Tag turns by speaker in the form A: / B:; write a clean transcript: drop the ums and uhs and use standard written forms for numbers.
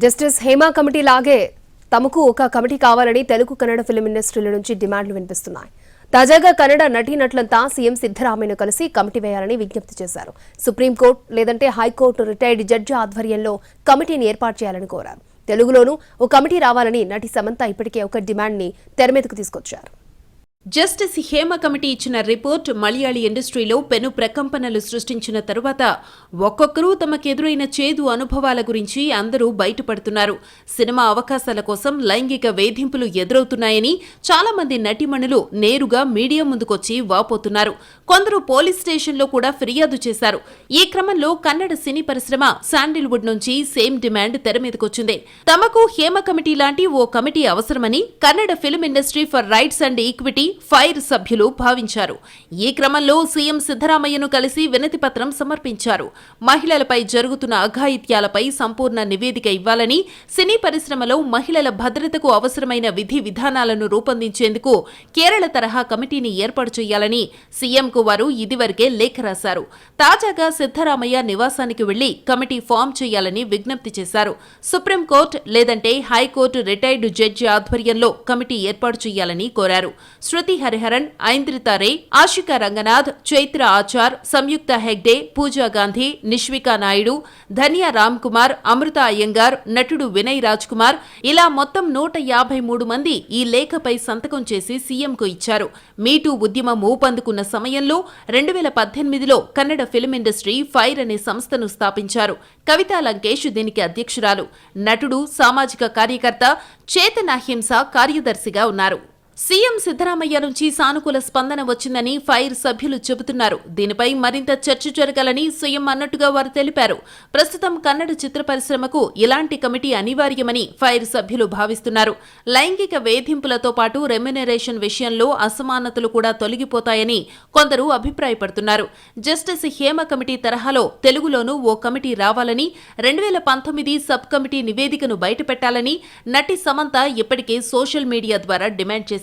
A: Justice Hema committee లాగే తమకు ఒక కమిటీ కావాలని తెలుగు కన్నడ ఫిల్మ్ ఇండస్ట్రీల నుంచి డిమాండ్లు వినిపిస్తున్నాయి. తాజాగా కన్నడ నటీనటులంతా సీఎం సిద్ధరామయ్యను కలిసి కమిటీ వేయాలని విజ్ఞప్తి చేశారు. సుప్రీంకోర్టు లేదంటే హైకోర్టు రిటైర్డ్ జడ్జి ఆధ్వర్యంలో కమిటీని ఏర్పాటు చేయాలని కోరారు. తెలుగులోనూ ఓ కమిటీ రావాలని నటి సమంత ఇప్పటికే ఒక డిమాండ్ని తెరమీదకు తీసుకొచ్చారు.
B: జస్టిస్ హేమ కమిటీ ఇచ్చిన రిపోర్ట్ మలయాళీ ఇండస్ట్రీలో పెను ప్రకంపనలు సృష్టించిన తరువాత ఒక్కొక్కరూ తమకెదురైన చేదు అనుభవాల గురించి అందరూ బయటపడుతున్నారు. సినిమా అవకాశాల కోసం లైంగిక వేధింపులు ఎదురవుతున్నాయని చాలా మంది నటీమణులు నేరుగా మీడియా ముందుకొచ్చి వాపోతున్నారు. కొందరు పోలీస్ స్టేషన్లో కూడా ఫిర్యాదు చేశారు. ఈ క్రమంలో కన్నడ సినీ పరిశ్రమ శాండిల్వుడ్ నుంచి సేమ్ డిమాండ్ తెరమీదకొచ్చింది. తమకు హేమ కమిటీ లాంటి ఓ కమిటీ అవసరమని Kannada film industry for rights and equity fire సభ్యులు భావించారు. ఈ క్రమంలో సీఎం సిద్ధరామయ్యను కలిసి వినతిపత్రం సమర్పించారు. మహిళలపై జరుగుతున్న అఘాయిత్యాలపై సంపూర్ణ నివేదిక ఇవ్వాలని, సినీ పరిశ్రమలో మహిళల భద్రతకు అవసరమైన విధి విధానాలను రూపొందించేందుకు కేరళ తరహా కమిటీని ఏర్పాటు చేయాలని సీఎంకు వారు ఇదివరకే లేఖ రాశారు. తాజాగా సిద్ధరామయ్య నివాసానికి వెళ్లి కమిటీ ఫామ్ చేయాలని విజ్ఞప్తి చేశారు. సుప్రీంకోర్టు లేదంటే హైకోర్టు రిటైర్డ్ జడ్జి ఆధ్వర్యంలో కమిటీ ఏర్పాటు చేయాలని కోరారు. శృతి హరిహరన్, ఐంద్రితా రే, ఆశికా రంగనాథ్, చైత్ర ఆచార్, సంయుక్త హెగ్డే, పూజా గాంధీ, నిష్వికా నాయుడు, ధనియా రామ్ కుమార్, అమృత అయ్యంగార్, నటుడు వినయ్ రాజ్ కుమార్ ఇలా మొత్తం 153 మంది ఈ లేఖపై సంతకం చేసి సీఎంకు ఇచ్చారు. మీటూ ఉద్యమం ఊపందుకున్న సమయంలో 2018లో కన్నడ ఫిల్మ్ ఇండస్ట్రీ ఫైర్ అనే సంస్థను స్థాపించారు. కవితా లంకేష్ దీనికి అధ్యక్షురాలు. నటుడు, సామాజిక కార్యకర్త చేతన్ అహింస కార్యదర్శిగా ఉన్నారు. సీఎం సిద్ధరామయ్య నుంచి సానుకూల స్పందన వచ్చిందని ఫైర్ సభ్యులు చెబుతున్నారు. దీనిపై మరింత చర్చ జరగాలని సీఎం అన్నట్టుగా వారు తెలిపారు. ప్రస్తుతం కన్నడ చిత్ర పరిశ్రమకు ఇలాంటి కమిటీ అనివార్యమని ఫైర్ సభ్యులు భావిస్తున్నారు. లైంగిక వేధింపులతో పాటు రెమ్యునరేషన్ విషయంలో అసమానతలు కూడా తొలగిపోతాయని కొందరు అభిప్రాయపడుతున్నారు. జస్టిస్ హేమ కమిటీ తరహాలో తెలుగులోనూ ఓ కమిటీ రావాలని, 2019 సబ్ కమిటీ నివేదికను బయటపెట్టాలని నటి సమంత ఇప్పటికే సోషల్ మీడియా ద్వారా డిమాండ్ చేశారు.